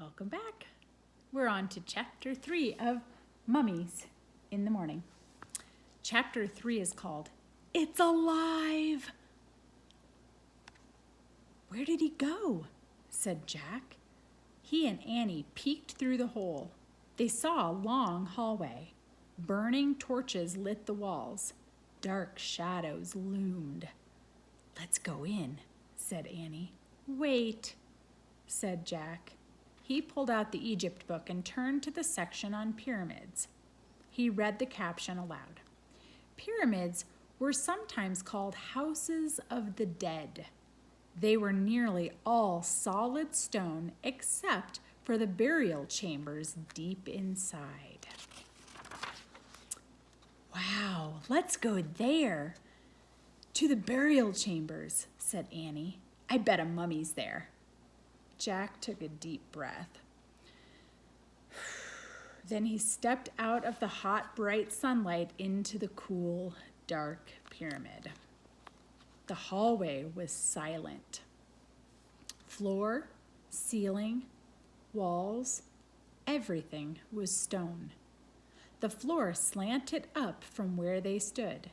Welcome back. We're on to Chapter 3 of Mummies in the Morning. Chapter 3 is called, It's Alive! Where did he go? Said Jack. He and Annie peeked through the hole. They saw a long hallway. Burning torches lit the walls. Dark shadows loomed. Let's go in, said Annie. Wait, said Jack. He pulled out the Egypt book and turned to the section on pyramids. He read the caption aloud. Pyramids were sometimes called houses of the dead. They were nearly all solid stone except for the burial chambers deep inside. Wow, let's go there. To the burial chambers, said Annie. I bet a mummy's there. Jack took a deep breath. Then he stepped out of the hot, bright sunlight into the cool, dark pyramid. The hallway was silent. Floor, ceiling, walls, everything was stone. The floor slanted up from where they stood.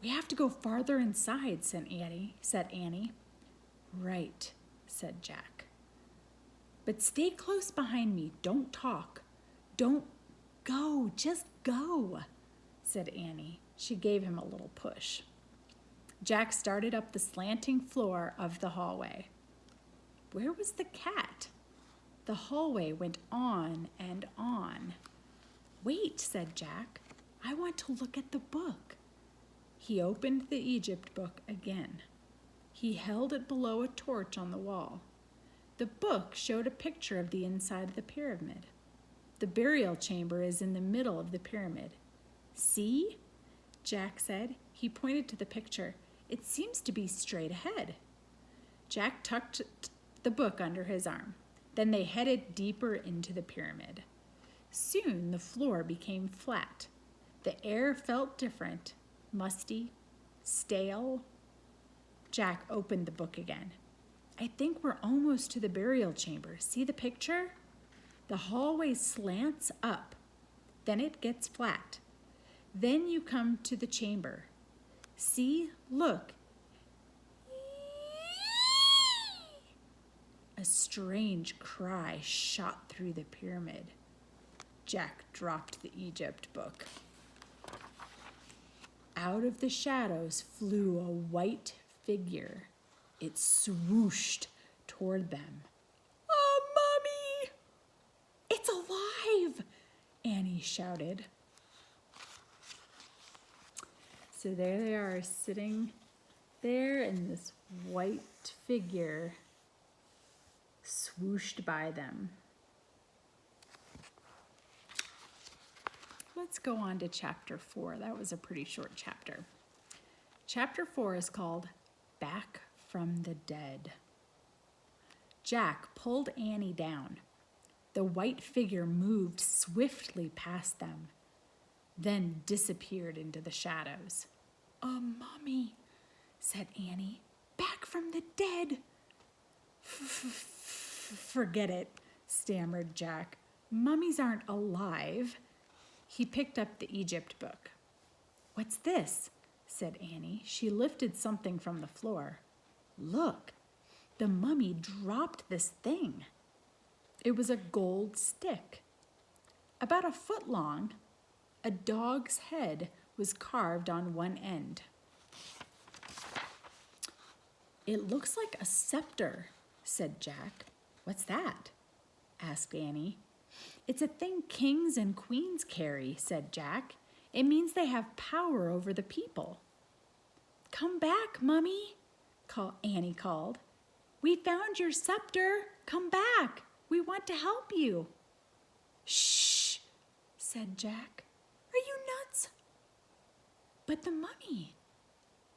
We have to go farther inside, said Annie. Right, said Jack. But stay close behind me. Don't talk. Don't go. Just go, said Annie. She gave him a little push. Jack started up the slanting floor of the hallway. Where was the cat? The hallway went on and on. Wait, said Jack. I want to look at the book. He opened the Egypt book again. He held it below a torch on the wall. The book showed a picture of the inside of the pyramid. The burial chamber is in the middle of the pyramid. See? Jack said. He pointed to the picture. It seems to be straight ahead. Jack tucked the book under his arm. Then they headed deeper into the pyramid. Soon the floor became flat. The air felt different, musty, stale. Jack opened the book again. I think we're almost to the burial chamber. See the picture? The hallway slants up. Then it gets flat. Then you come to the chamber. See? Look. A strange cry shot through the pyramid. Jack dropped the Egypt book. Out of the shadows flew a white figure. It swooshed toward them. A mummy! It's alive! Annie shouted. So there they are, sitting there, and this white figure swooshed by them. Let's go on to chapter 4. That was a pretty short chapter. Chapter 4 is called Back from the Dead. Jack pulled Annie down. The white figure moved swiftly past them, then disappeared into the shadows. A mummy, said Annie. Back from the dead. Forget it, stammered Jack. Mummies aren't alive. He picked up the Egypt book. What's this? Said Annie. She lifted something from the floor. Look, the mummy dropped this thing. It was a gold stick. About a foot long, a dog's head was carved on one end. It looks like a scepter, said Jack. What's that? Asked Annie. It's a thing kings and queens carry, said Jack. It means they have power over the people. Come back, Mummy, Annie called. We found your scepter. Come back. We want to help you. Shh, said Jack. Are you nuts? But the mummy.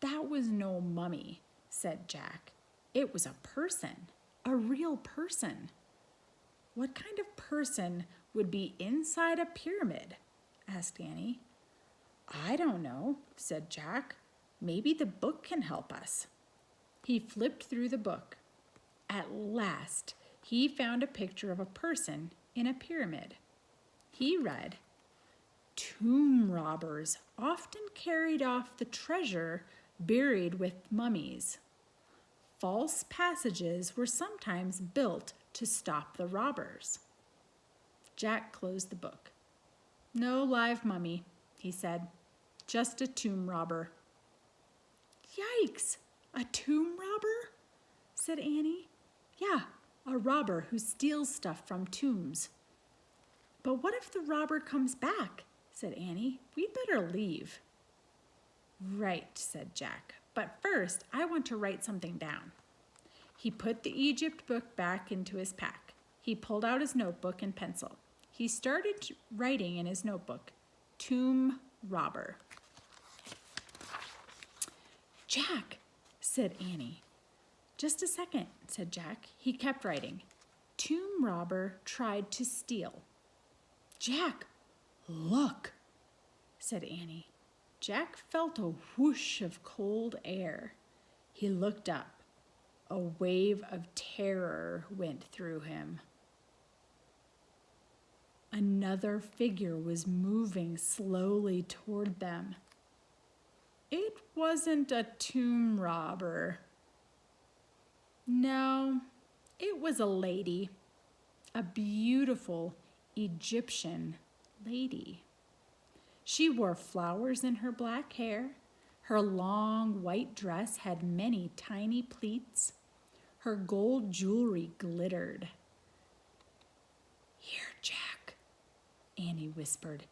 That was no mummy, said Jack. It was a person, a real person. What kind of person would be inside a pyramid? Asked Annie. I don't know, said Jack. Maybe the book can help us. He flipped through the book. At last, he found a picture of a person in a pyramid. He read, "Tomb robbers often carried off the treasure buried with mummies. False passages were sometimes built to stop the robbers." Jack closed the book. "No live mummy," he said. "Just a tomb robber." "Yikes! A tomb robber?" said Annie. "Yeah, a robber who steals stuff from tombs." "But what if the robber comes back?" said Annie. "We'd better leave." "Right," said Jack. "But first, I want to write something down." He put the Egypt book back into his pack. He pulled out his notebook and pencil. He started writing in his notebook, "Tomb robber." "Jack," said Annie. "Just a second," said Jack. He kept writing. "Tomb robber tried to steal." "Jack, look," said Annie. Jack felt a whoosh of cold air. He looked up. A wave of terror went through him. Another figure was moving slowly toward them. It wasn't a tomb robber. No, it was a lady, a beautiful Egyptian lady. She wore flowers in her black hair. Her long white dress had many tiny pleats. Her gold jewelry glittered. "Here, Jack," Annie whispered.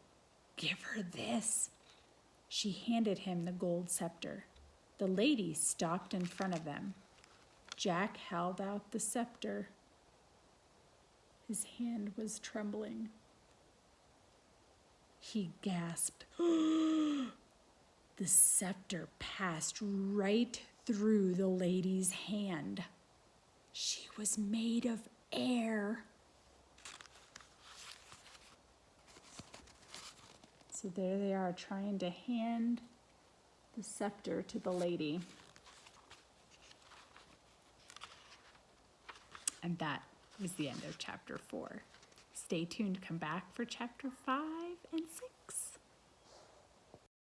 "Give her this." She handed him the gold scepter. The lady stopped in front of them. Jack held out the scepter. His hand was trembling. He gasped. The scepter passed right through the lady's hand. She was made of air. So there they are trying to hand the scepter to the lady. And that was the end of chapter 4. Stay tuned, come back for chapter 5.